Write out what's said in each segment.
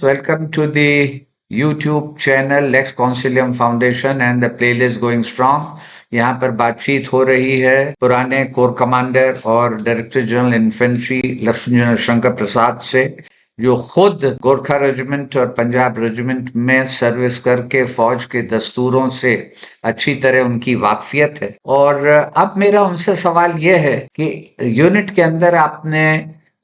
Welcome to the YouTube channel Lex Consilium Foundation and the playlist going strong. यहाँ पर बातचीत हो रही है पुराने कोर कमांडर और director general infantry lieutenant Shankar Prasad से, जो खुद गोरखा रेजिमेंट और पंजाब रेजिमेंट में सर्विस करके फौज के दस्तूरों से अच्छी तरह उनकी वाकफियत है। और अब मेरा उनसे सवाल यह है कि यूनिट के अंदर आपने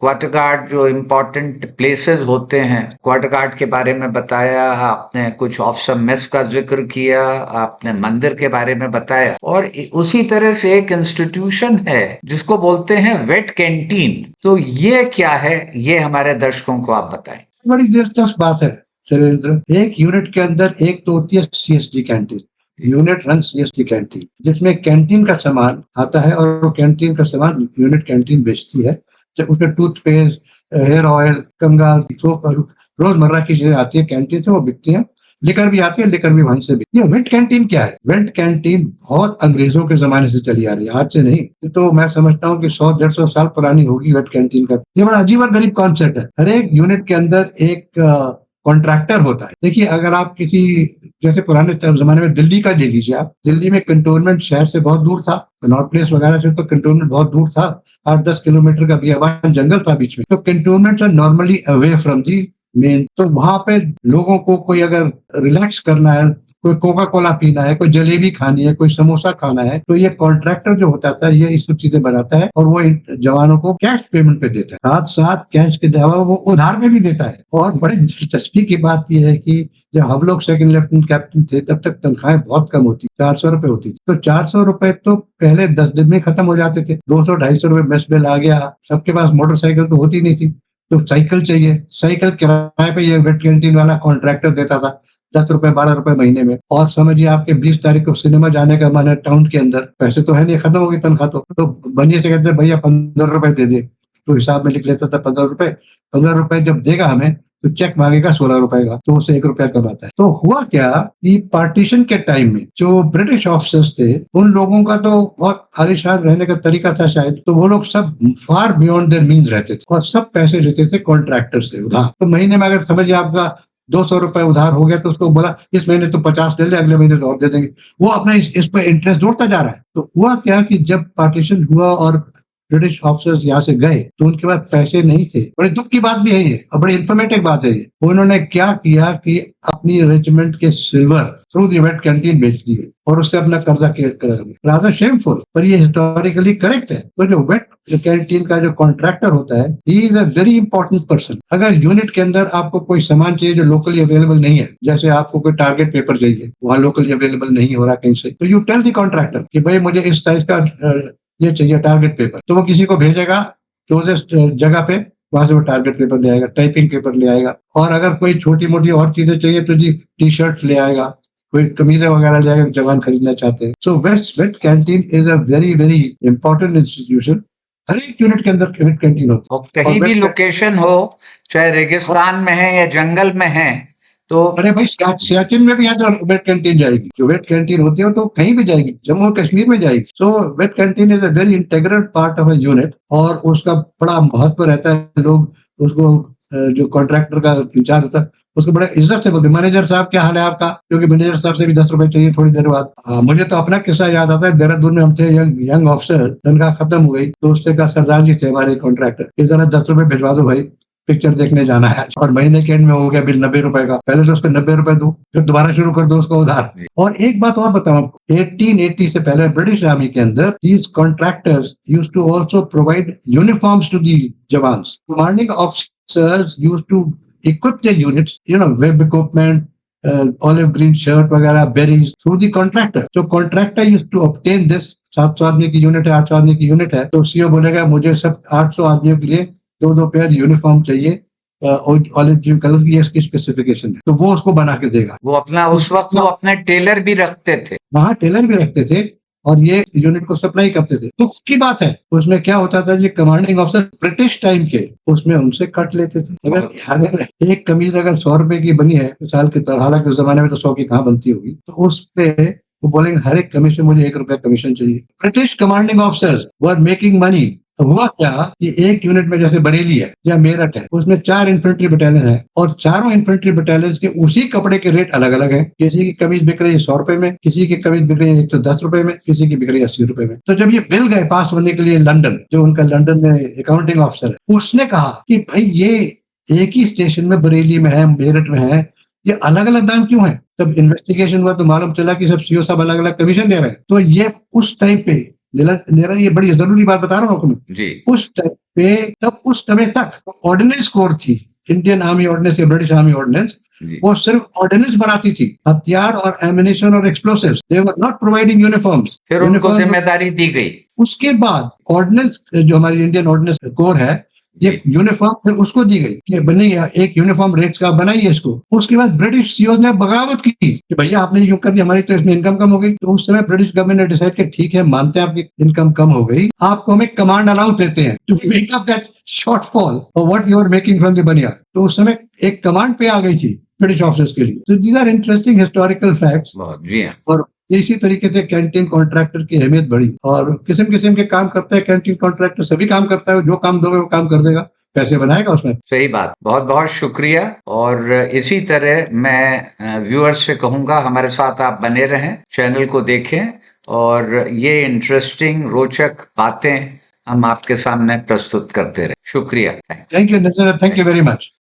क्वार्टर गार्ड जो इम्पोर्टेंट प्लेसेस होते हैं, क्वार्टर गार्ड के बारे में बताया आपने, कुछ ऑफिसर मेस का जिक्र किया आपने, मंदिर के बारे में बताया, और उसी तरह से एक इंस्टीट्यूशन है जिसको बोलते हैं वेट कैंटीन। तो ये क्या है, ये हमारे दर्शकों को आप बताएं। बड़ी दिलचस्प बात है शैलेंद्र। एक यूनिट के अंदर एक तो होती है CSD canteen, unit run CSD canteen, जिसमें कैंटीन का सामान आता है और वो कैंटीन का सामान यूनिट कैंटीन बेचती है। जब उसमें टूथपेस्ट, हेयर ऑयल, कंगाल, सोप और रोजमर्रा की चीजें आती है कैंटीन से, वो बिकती है। लिकर भी आती है, लिकर भी वहीं से भी। ये वेट कैंटीन क्या है? वेट कैंटीन बहुत अंग्रेजों के जमाने से चली आ रही है, आज से नहीं। तो मैं समझता हूँ कि 100-150 साल पुरानी होगी वेट कैंटीन का। ये बड़ा अजीब और गरीब कॉन्सेप्ट है। हर एक यूनिट के अंदर एक कॉन्ट्रैक्टर होता है। देखिए, अगर आप किसी, जैसे पुराने जमाने में दिल्ली का दे लीजिए, आप दिल्ली में कंटोनमेंट शहर से बहुत दूर था, नॉर्थ प्लेस वगैरह से तो कंटोनमेंट बहुत दूर था, 8-10 किलोमीटर का बियाबान जंगल था बीच में। तो cantonment are normally away from the main. तो वहां पे लोगों को कोई अगर रिलैक्स करना है, कोई कोका कोला पीना है, कोई जलेबी खानी है, कोई समोसा खाना है, तो ये कॉन्ट्रैक्टर जो होता था ये इस सब चीजें बनाता है और वो इन जवानों को कैश पेमेंट पे देता है। साथ साथ कैश के अलावा वो उधार में भी देता है। और बड़ी दिलचस्पी की बात यह है कि जब हम लोग सेकंड लेफ्टिनेंट कैप्टन थे तब तक तनख्वाहें बहुत कम होती, 400 रुपए होती थी। तो 400 रुपए तो पहले 10 दिन में खत्म हो जाते थे। 200-250 रुपए मेस बिल आ गया। सबके पास मोटरसाइकिल तो होती नहीं थी, तो साइकिल चाहिए, साइकिल किराए पे ये वेट कैंटीन वाला कॉन्ट्रैक्टर देता था, 10 रुपए 12 रुपए महीने में। और समझिए आपके 20 तारीख को सिनेमा जाने का मन है टाउन के अंदर, पैसे तो है नहीं, खत्म हो गई तनख्वाह। तो बनिए से कहते भैया 15 रुपए दे दे, तो हिसाब में लिख लेता था 15 रुपए। 15 रुपए जब देगा हमें तो चेक मांगेगा 16 रुपए का, तो उससे 1 रुपया कमाता है। तो हुआ क्या कि पार्टीशन के टाइम में जो ब्रिटिश ऑफिसर्स थे, उन लोगों का तो बहुत आलिशान रहने का तरीका था शायद, तो वो लोग सब फार बियॉन्ड देयर मीन्स रहते थे और सब पैसे लेते थे कॉन्ट्रैक्टर से उधार। तो महीने में अगर समझिए आपका 200 रुपए उधार हो गया, तो उसको बोला इस महीने तो 50 दे दे, अगले महीने तो और दे देंगे। वो अपना इस पर इंटरेस्ट जोड़ता जा रहा है। तो हुआ क्या कि जब पार्टीशन हुआ और ब्रिटिश ऑफिसर्स यहाँ से गए तो उनके पास पैसे नहीं थे। बड़े दुख की बात भी है ये और बड़ी इंफॉर्मेटिव बात है ये। उन्होंने क्या किया कि अपनी रेजिमेंट के silver through the wet canteen बेच दिए और उससे अपना कर्जा क्लियर कर दिया। रादर शेमफुल, पर ये हिस्टोरिकली करेक्ट है। तो जो वेट कैंटीन का जो कॉन्ट्रैक्टर होता है, he is a very important person. अगर यूनिट के अंदर आपको कोई सामान चाहिए जो लोकली अवेलेबल नहीं है, जैसे आपको कोई टारगेट पेपर चाहिए, वहां लोकली अवेलेबल नहीं हो रहा कहीं से, तो यू टेल द कॉन्ट्रैक्टर कि भाई मुझे इस साइज का ये चाहिए टारगेट पेपर। तो वो किसी को भेजेगा क्लोजेस्ट जगह पे, वहां से वो टारगेट पेपर ले आएगा, टाइपिंग पेपर ले आएगा। और अगर कोई छोटी मोटी और चीजें चाहिए तो जी टी शर्ट ले आएगा, कोई कमीजें वगैरह ले आएगा, जवान खरीदना चाहते हैं। So wet canteen is a very very important institution. हर एक यूनिट के अंदर वेट कैंटीन होता है। कहीं भी लोकेशन हो, चाहे रेगिस्तान में है या जंगल में है, तो अरे भाई सियाचिन में भी है तो वेट कैंटीन जाएगी। जो वेट कैंटीन होती है तो कहीं भी जाएगी, जम्मू कश्मीर में जाएगी। So wet canteen is a very integral part of a unit और उसका बड़ा महत्व रहता है। लोग उसको जो कॉन्ट्रैक्टर का इंचार्ज होता है उसको बड़े इज्जत से बोलते, मैनेजर साहब क्या हाल है आपका, क्योंकि मैनेजर साहब से भी 10 रुपए चाहिए थोड़ी देर बाद। मुझे तो अपना किस्सा याद आता है, देहरादून में हम थे, यंग ऑफिसर, तनख्वाह खत्म हो गई तो उससे का सरदार जी थे हमारे कॉन्ट्रैक्टर, कि जरा 10 रुपए भिजवा दो भाई, पिक्चर देखने जाना है। और महीने के एंड में हो गया बिल 90 रुपए का। पहले तो उसको 90 रुपए दो, फिर दोबारा शुरू कर दो उसका उधार। और एक बात और बताऊं आपको, 1880 से पहले ब्रिटिश आर्मी के अंदर these contractors used to also provide uniforms to the jawans. Commanding officers used to equip their units, web equipment, olive green shirt वगैरह, berries through the contractor. So contractor used to obtain this। 700 आदमी की unit है, 800 आदमी की unit है, तो CO बोलेगा मुझे सब 800 आदमियों के लिए 2-2 पेयर यूनिफॉर्म चाहिए, ऑलिव ग्रीन कलर की, इसकी स्पेसिफिकेशन है, तो वो उसको बना के देगा। वो अपना उस वक्त वो अपने टेलर भी रखते थे, वहां टेलर भी रखते थे और ये यूनिट को सप्लाई करते थे। तो की बात है, उसमें क्या होता था, ये कमांडिंग ऑफिसर ब्रिटिश टाइम के, उसमें उनसे कट लेते थे। अगर एक कमीज अगर 100 रुपए की बनी है साल के, हालांकि उस जमाने में तो 100 की कहाँ बनती होगी, तो उस पे वो बोलेंगे हर एक कमीशन मुझे ₹1 कमीशन चाहिए। British commanding officers were making money. हुआ क्या कि एक यूनिट में जैसे बरेली है या मेरठ है, उसमें 4 इन्फेंट्री बटालियन है और चारों इन्फेंट्री बटालियन के उसी कपड़े के रेट अलग अलग है। किसी की कमीज बिक रही है ₹100 में, किसी की कमीज बिक रही है ₹110 में, किसी की बिक रही है ₹80 में। तो जब ये बिल गए पास होने के लिए लंदन, जो उनका लंदन में अकाउंटिंग ऑफिसर है, उसने कहा कि भाई ये एक ही स्टेशन में बरेली में है, मेरठ में है, ये अलग अलग दाम क्यों है? तब इन्वेस्टिगेशन हुआ तो मालूम चला कि सब सीओ साहब अलग अलग कमीशन दे रहे हैं। तो ये उस टाइम पे निरंजन, ये बड़ी जरूरी बात बता रहा हूँ आपको जी। उस टाइम पे, तब उस समय तक ऑर्डिनेंस कोर थी, इंडियन आर्मी ऑर्डिनेंस या ब्रिटिश आर्मी ऑर्डिनेंस, जी। वो सिर्फ ऑर्डिनेंस बनाती थी, हथियार और एमिनेशन और explosives. They were not providing uniforms. फिर उनको जिम्मेदारी दी गई। उसके बाद ऑर्डिनेंस, जो हमारी इंडियन ऑर्डिनेंस कोर है, ये यूनिफॉर्म फिर उसको दी गई कि बनी एक यूनिफॉर्म रेट्स का बनाइए इसको। उसके बाद ब्रिटिश सीओ ने बगावत की कि भैया आपने यूं कर दिया, हमारी तो इसमें इनकम कम हो गई। तो उस समय ब्रिटिश गवर्नमेंट ने डिसाइड किया ठीक है, मानते हैं आपकी इनकम कम हो गई, आपको हम एक कमांड अलाउंस देते हैं to make up that shortfall और what you are making from the baniyan. तो उस समय एक कमांड पे आ गई थी ब्रिटिश ऑफिसर्स के लिए। तो these are interesting historical facts. जी हाँ। और इसी तरीके से कैंटीन कॉन्ट्रैक्टर की अहमियत बढ़ी और किस्म किस्म के काम करता है कैंटीन कॉन्ट्रैक्टर। सभी काम करता है, जो काम दोगे वो काम कर देगा, पैसे बनाएगा उसमें। सही बात, बहुत बहुत शुक्रिया। और इसी तरह मैं व्यूअर्स से कहूंगा हमारे साथ आप बने रहें, चैनल को देखें और ये इंटरेस्टिंग रोचक बातें हम आपके सामने प्रस्तुत करते रहे। शुक्रिया। Thank you very much.